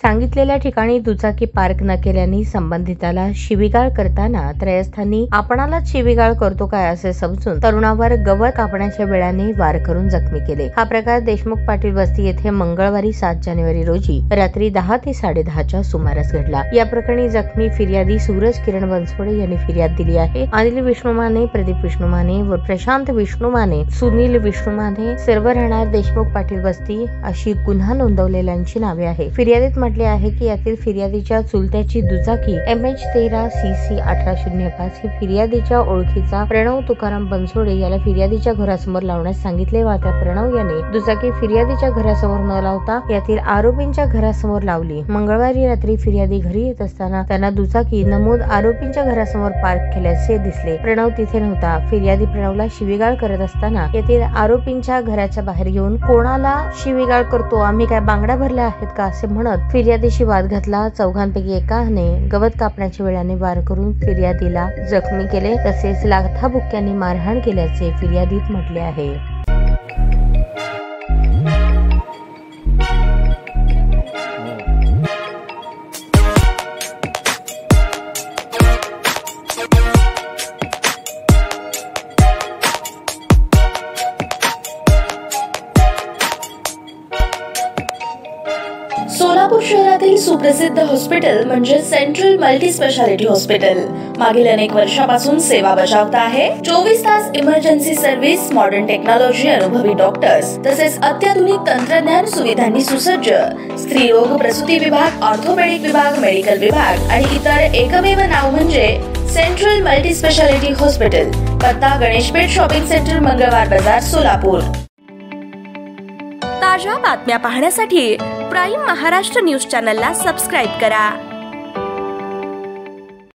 सांगितलेल्या ठिकाणी दुचाकी पार्क न केल्याने संबंधिताला शिवीगाळ करताना त्रयस्थांनी आपणालाच शिवीगाळ करतो काय असे समजून तरुणावर गवत कापण्याच्या वेळाने वार करून जखमी केले। हा प्रकार देशमुख पाटील वस्ती येथे मंगळवारी 7 जानेवारी रोजी रात्री 10 ते 10:30च्या सुमारास घडला। या प्रकरणी जखमी फिर्यादी सूरज किरण बनसोडे यांनी फिर्याद दिली आहे। अनिल विष्णू माने, प्रदीप विष्णू माने व प्रशांत विष्णू माने, सुनील विष्णू माने सर्व राहणार देशमुख पाटील वस्ती अशी गुन्हा नोंदवलेल्यांची नावे आहे। फिर्यादीत म्हटले आहे की यातील फिर्यादीच्या चुलत्याची दुचाकी MH13 CC 1805 ही फिर्यादीच्या ओळखीचा प्रणव तुकाराम बनसोडे याला फिर्यादीच्या घरासमोर लावण्यास सांगितले। मात्र प्रणव याने दुचाकी फिर्यादीच्या घरासमोर न लावता यातील आरोपींच्या घरासमोर लावली। मंगळवारी रात्री फिर्यादी घरी येत असताना त्यांना दुचाकी नमूद आरोपींच्या घरासमोर पार्क केल्याचे दिसले। प्रणव तिथे नव्हता। फिर्यादी प्रणवला शिवीगाळ करत असताना यातील आरोपींच्या घराच्या बाहेर घेऊन कोणाला शिवीगाळ करतो, आम्ही काय बांगड्या भरल्या आहेत का असे म्हणत फिर्यादीशी वाद घातला। चौघांपैकी एकाने गवत कापण्याच्या वेळाने वार करून फिर्यादीला जखमी केले तसेच लाथाबुक्क्यांनी मारहाण केल्याचे फिर्यादीत म्हटले आहे। सोलापूर शहरातील सुप्रसिद्ध हॉस्पिटल म्हणजे सेंट्रल मल्टी स्पेशालिटी हॉस्पिटल मागील अनेक वर्षापासून सेवा बजावत आहे। 24 तास इमर्जन्सी सर्व्हिस, मॉडर्न टेक्नॉलॉजी, अनुभवी डॉक्टर्स तसेच अत्याधुनिक तंत्रज्ञान सुविधांनी सुसज्ज स्त्रीरोग प्रसूती विभाग, ऑर्थोपेडिक विभाग, मेडिकल विभाग आणि इतर एकमेव नाव म्हणजे सेंट्रल मल्टी स्पेशालिटी हॉस्पिटल। पत्ता गणेशपेठ शॉपिंग सेंटर, मंगळवार बाजार, सोलापूर। ताज्या बातम्या पाहण्यासाठी प्राईम महाराष्ट्र न्यूज चॅनलला सबस्क्राईब करा।